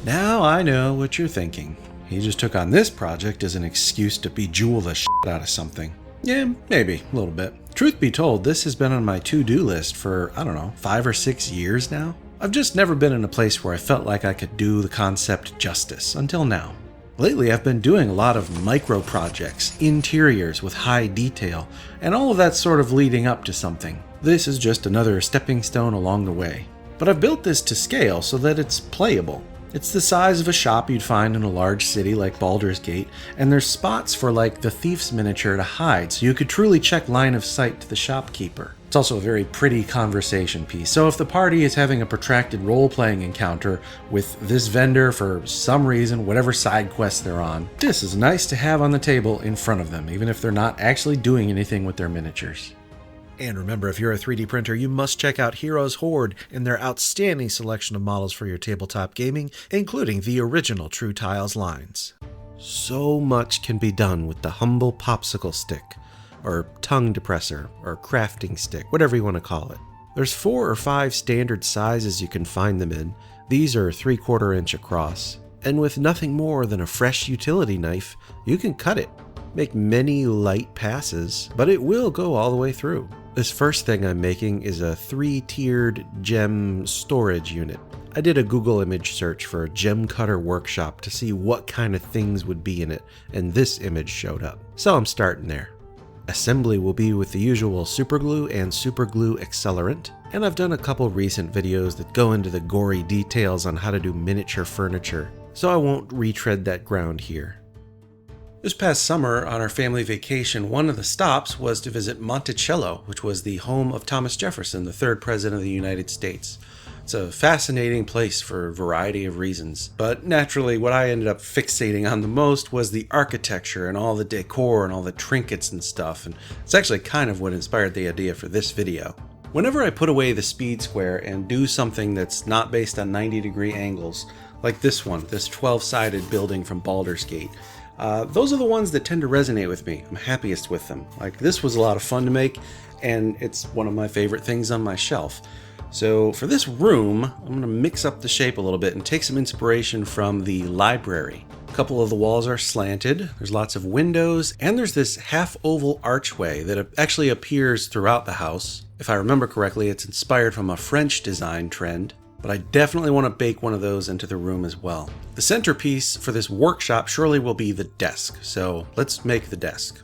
Now I know what you're thinking. He just took on this project as an excuse to bejewel the shit out of something. Yeah, maybe, a little bit. Truth be told, this has been on my to-do list for, 5 or 6 years now. I've just never been in a place where I felt like I could do the concept justice, until now. Lately, I've been doing a lot of micro projects, interiors with high detail, and all of that sort of leading up to something. This is just another stepping stone along the way. But I've built this to scale so that it's playable. It's the size of a shop you'd find in a large city like Baldur's Gate, and there's spots for like the thief's miniature to hide, so you could truly check line of sight to the shopkeeper. It's also a very pretty conversation piece, so if the party is having a protracted role-playing encounter with this vendor for some reason, whatever side quest they're on, this is nice to have on the table in front of them, even if they're not actually doing anything with their miniatures. And remember, if you're a 3D printer, you must check out Heroes Horde and their outstanding selection of models for your tabletop gaming, including the original True Tiles lines. So much can be done with the humble popsicle stick, or tongue depressor, or crafting stick, whatever you want to call it. There's 4 or 5 standard sizes you can find them in. These are 3/4 inch across, and with nothing more than a fresh utility knife, you can cut it. Make many light passes, but it will go all the way through. This first thing I'm making is a 3-tiered gem storage unit. I did a Google image search for a gem cutter workshop to see what kind of things would be in it, and this image showed up. So I'm starting there. Assembly will be with the usual superglue and superglue accelerant, and I've done a couple recent videos that go into the gory details on how to do miniature furniture, so I won't retread that ground here. This past summer, on our family vacation, one of the stops was to visit Monticello, which was the home of Thomas Jefferson, the 3rd President of the United States. It's a fascinating place for a variety of reasons, but naturally what I ended up fixating on the most was the architecture and all the decor and all the trinkets and stuff, and it's actually kind of what inspired the idea for this video. Whenever I put away the speed square and do something that's not based on 90-degree angles, like this one, this 12-sided building from Baldur's Gate, those are the ones that tend to resonate with me. I'm happiest with them. Like, this was a lot of fun to make, and it's one of my favorite things on my shelf. So for this room, I'm going to mix up the shape a little bit and take some inspiration from the library. A couple of the walls are slanted, there's lots of windows, and there's this half-oval archway that actually appears throughout the house. If I remember correctly, it's inspired from a French design trend, but I definitely want to bake one of those into the room as well. The centerpiece for this workshop surely will be the desk, so let's make the desk.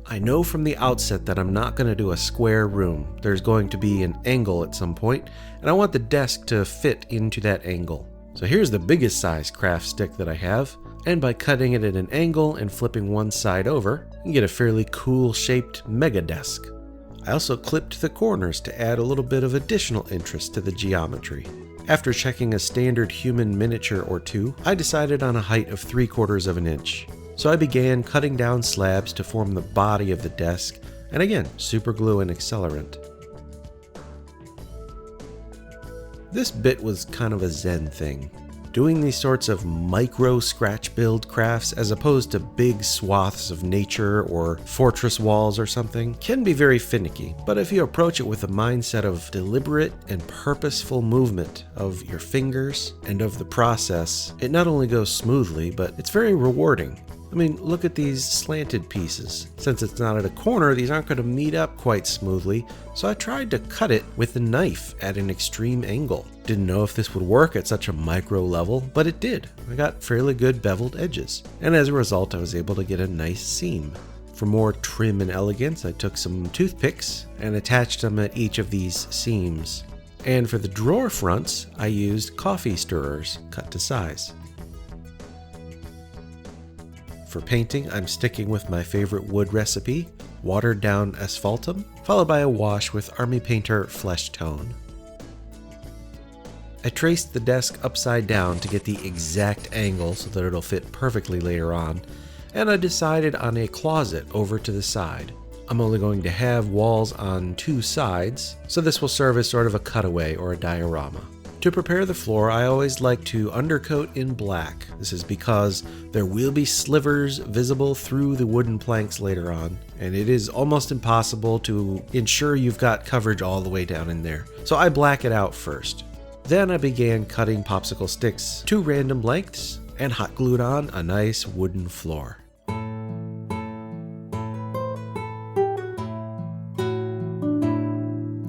I know from the outset that I'm not going to do a square room. There's going to be an angle at some point, and I want the desk to fit into that angle. So here's the biggest size craft stick that I have, and by cutting it at an angle and flipping one side over, you can get a fairly cool shaped mega desk. I also clipped the corners to add a little bit of additional interest to the geometry. After checking a standard human miniature or two, I decided on a height of 3/4 of an inch. So I began cutting down slabs to form the body of the desk, and again, superglue and accelerant. This bit was kind of a zen thing. Doing these sorts of micro scratch build crafts as opposed to big swaths of nature or fortress walls or something can be very finicky, but if you approach it with a mindset of deliberate and purposeful movement of your fingers and of the process, it not only goes smoothly, but it's very rewarding. I mean, look at these slanted pieces. Since it's not at a corner, these aren't going to meet up quite smoothly, so I tried to cut it with a knife at an extreme angle. Didn't know if this would work at such a micro level, but it did. I got fairly good beveled edges, and as a result I was able to get a nice seam. For more trim and elegance, I took some toothpicks and attached them at each of these seams. And for the drawer fronts, I used coffee stirrers cut to size. For painting, I'm sticking with my favorite wood recipe, watered down asphaltum, followed by a wash with Army Painter Flesh Tone. I traced the desk upside down to get the exact angle so that it'll fit perfectly later on, and I decided on a closet over to the side. I'm only going to have walls on 2 sides, so this will serve as sort of a cutaway or a diorama. To prepare the floor, I always like to undercoat in black. This is because there will be slivers visible through the wooden planks later on, and it is almost impossible to ensure you've got coverage all the way down in there. So I black it out first. Then I began cutting popsicle sticks to random lengths and hot glued on a nice wooden floor.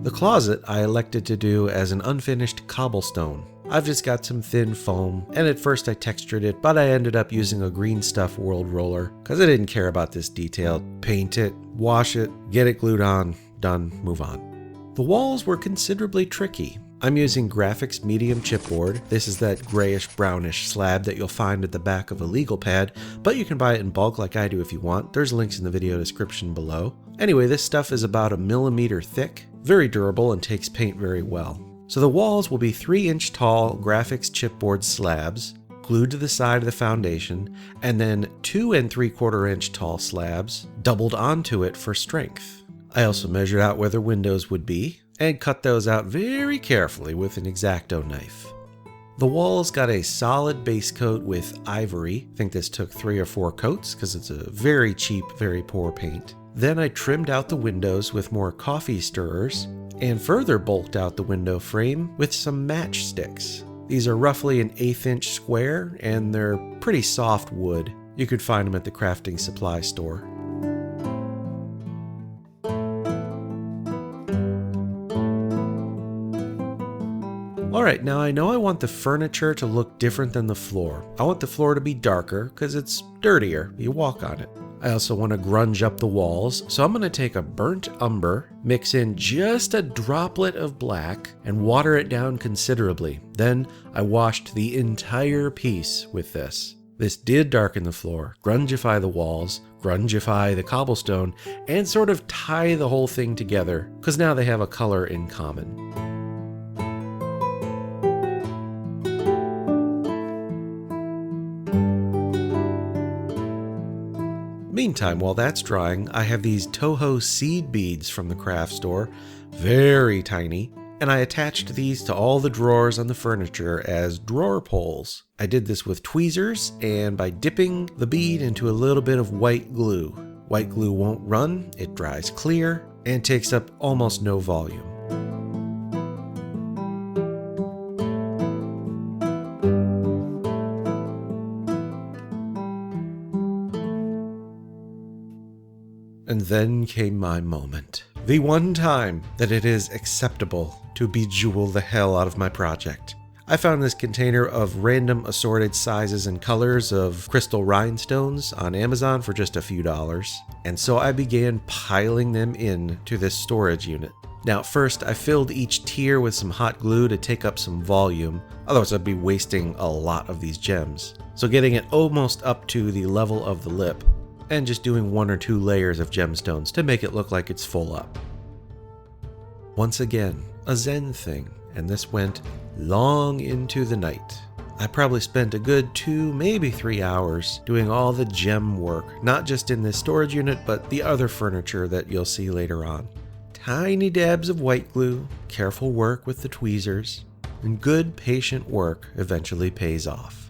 The closet I elected to do as an unfinished cobblestone. I've just got some thin foam, and at first I textured it, but I ended up using a green stuff world roller because I didn't care about this detail. Paint it, wash it, get it glued on, done, move on. The walls were considerably tricky. I'm using Graphics medium chipboard. This is that grayish brownish slab that you'll find at the back of a legal pad, but you can buy it in bulk like I do if you want. There's links in the video description below. Anyway, this stuff is about 1 millimeter thick, very durable, and takes paint very well. So the walls will be 3-inch tall Graphics chipboard slabs glued to the side of the foundation, and then 2 3/4-inch tall slabs doubled onto it for strength. I also measured out where the windows would be and cut those out very carefully with an X-Acto knife. The walls got a solid base coat with ivory. I think this took 3 or 4 coats because it's a very cheap, very poor paint. Then I trimmed out the windows with more coffee stirrers and further bulked out the window frame with some matchsticks. These are roughly an 1/8 inch square and they're pretty soft wood. You could find them at the crafting supply store. Alright, now I know I want the furniture to look different than the floor. I want the floor to be darker because it's dirtier. You walk on it. I also want to grunge up the walls, so I'm going to take a burnt umber, mix in just a droplet of black, and water it down considerably. Then I washed the entire piece with this. This did darken the floor, grungify the walls, grungify the cobblestone, and sort of tie the whole thing together, because now they have a color in common. Meantime, while that's drying, I have these Toho seed beads from the craft store, very tiny, and I attached these to all the drawers on the furniture as drawer poles. I did this with tweezers and by dipping the bead into a little bit of white glue. White glue won't run, it dries clear, and takes up almost no volume. And then came my moment. The one time that it is acceptable to bejewel the hell out of my project. I found this container of random assorted sizes and colors of crystal rhinestones on Amazon for just a few dollars. And so I began piling them in to this storage unit. Now first I filled each tier with some hot glue to take up some volume, otherwise I'd be wasting a lot of these gems. So getting it almost up to the level of the lip, and just doing 1 or 2 layers of gemstones to make it look like it's full up. Once again, a Zen thing, and this went long into the night. I probably spent a good 2, maybe 3 hours doing all the gem work, not just in this storage unit, but the other furniture that you'll see later on. Tiny dabs of white glue, careful work with the tweezers, and good patient work eventually pays off.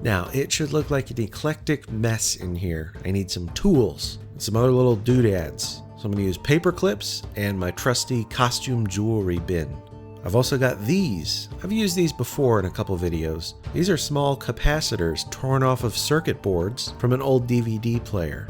Now, it should look like an eclectic mess in here. I need some tools and some other little doodads. So I'm going to use paper clips and my trusty costume jewelry bin. I've also got these. I've used these before in a couple videos. These are small capacitors torn off of circuit boards from an old DVD player.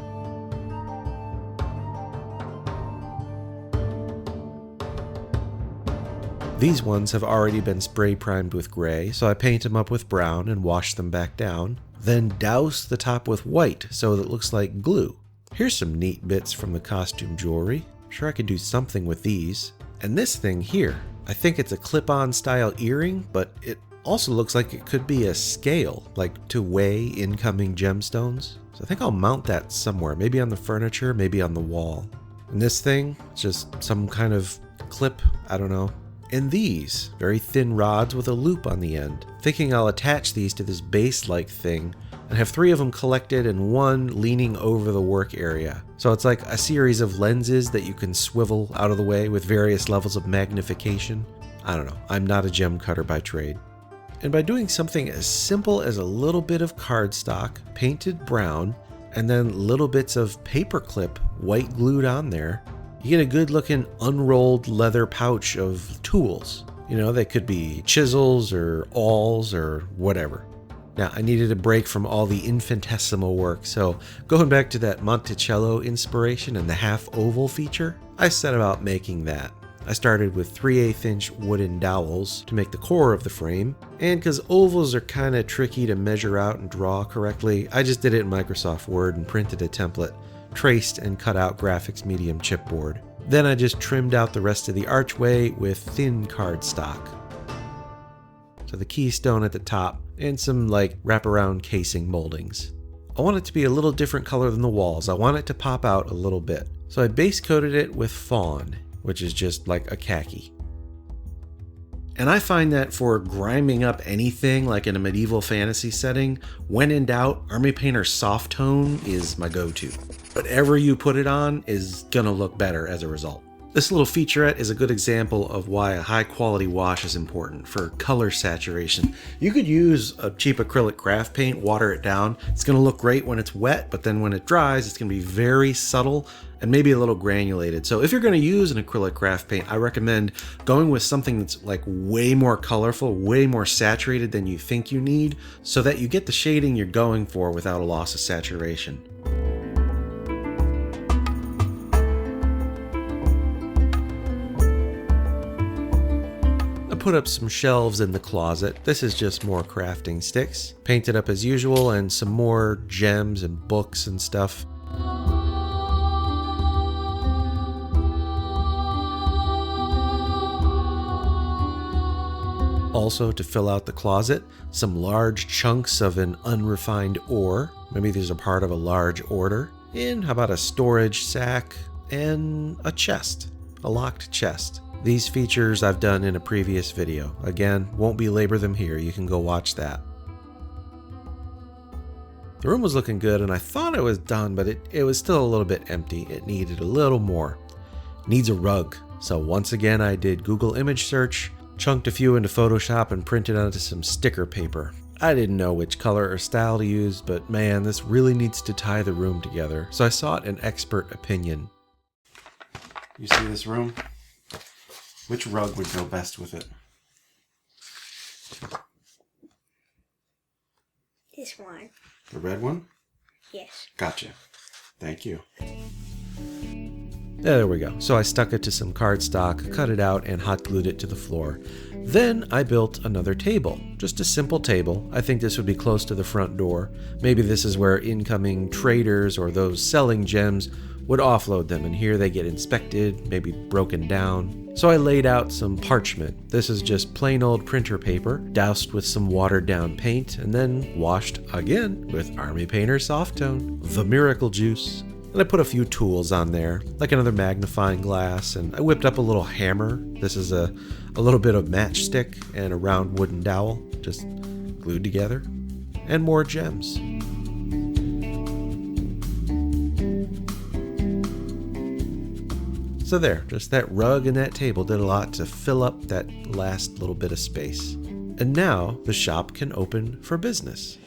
These ones have already been spray primed with gray, so I paint them up with brown and wash them back down, then douse the top with white so that it looks like glue. Here's some neat bits from the costume jewelry. Sure, I could do something with these. And this thing here, I think it's a clip-on style earring, but it also looks like it could be a scale, like to weigh incoming gemstones. So I think I'll mount that somewhere, maybe on the furniture, maybe on the wall. And this thing, just some kind of clip, I don't know. And these, very thin rods with a loop on the end. Thinking I'll attach these to this base-like thing and have 3 of them collected and 1 leaning over the work area. So it's like a series of lenses that you can swivel out of the way with various levels of magnification. I don't know, I'm not a gem cutter by trade. And by doing something as simple as a little bit of cardstock painted brown and then little bits of paperclip white glued on there, you get a good looking unrolled leather pouch of tools. You know, they could be chisels or awls or whatever. Now, I needed a break from all the infinitesimal work, so going back to that Monticello inspiration and the half oval feature, I set about making that. I started with 3/8 inch wooden dowels to make the core of the frame, and because ovals are kind of tricky to measure out and draw correctly, I just did it in Microsoft Word and printed a template, traced and cut out graphics medium chipboard. Then I just trimmed out the rest of the archway with thin cardstock. So the keystone at the top and some like wraparound casing moldings. I want it to be a little different color than the walls. I want it to pop out a little bit. So I base coated it with fawn, which is just like a khaki. And I find that for griming up anything like in a medieval fantasy setting, when in doubt, Army Painter Soft Tone is my go-to. Whatever you put it on is gonna look better as a result. This little featurette is a good example of why a high quality wash is important for color saturation. You could use a cheap acrylic craft paint, water it down. It's gonna look great when it's wet, but then when it dries, it's gonna be very subtle and maybe a little granulated. So if you're gonna use an acrylic craft paint, I recommend going with something that's like way more colorful, way more saturated than you think you need, so that you get the shading you're going for without a loss of saturation. Put up some shelves in the closet. This is just more crafting sticks. Painted up as usual and some more gems and books and stuff. Also, to fill out the closet, some large chunks of an unrefined ore. Maybe these are part of a large order. And how about a storage sack and a chest, a locked chest. These features I've done in a previous video. Again, won't belabor them here, you can go watch that. The room was looking good and I thought it was done, but it was still a little bit empty. It needed a little more. Needs a rug. So once again I did Google image search, chunked a few into Photoshop and printed onto some sticker paper. I didn't know which color or style to use, but man, this really needs to tie the room together. So I sought an expert opinion. You see this room? Which rug would go best with it? This one. The red one? Yes. Gotcha. Thank you. There we go. So I stuck it to some cardstock, cut it out, and hot glued it to the floor. Then I built another table. Just a simple table. I think this would be close to the front door. Maybe this is where incoming traders or those selling gems would offload them, and here they get inspected, maybe broken down. So I laid out some parchment. This is just plain old printer paper, doused with some watered down paint, and then washed again with Army Painter Soft Tone, the miracle juice. And I put a few tools on there, like another magnifying glass, and I whipped up a little hammer. This is a little bit of matchstick and a round wooden dowel, just glued together, and more gems. So there, just that rug and that table did a lot to fill up that last little bit of space. And now the shop can open for business.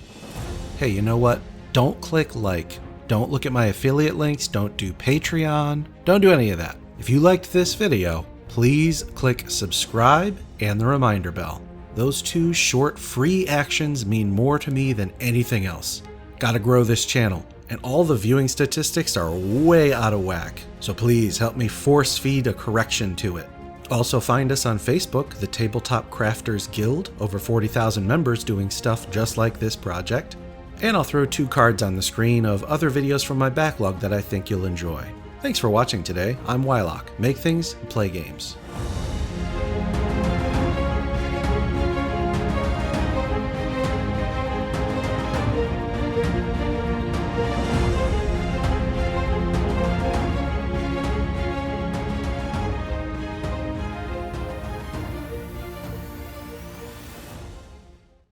Hey, you know what? Don't click like. Don't look at my affiliate links. Don't do Patreon. Don't do any of that. If you liked this video, please click subscribe and the reminder bell. Those two short free actions mean more to me than anything else. Gotta grow this channel. And all the viewing statistics are way out of whack, so please help me force feed a correction to it. Also find us on Facebook, the Tabletop Crafters Guild, over 40,000 members doing stuff just like this project. And I'll throw 2 cards on the screen of other videos from my backlog that I think you'll enjoy. Thanks for watching today. I'm Wylock. Make things, play games.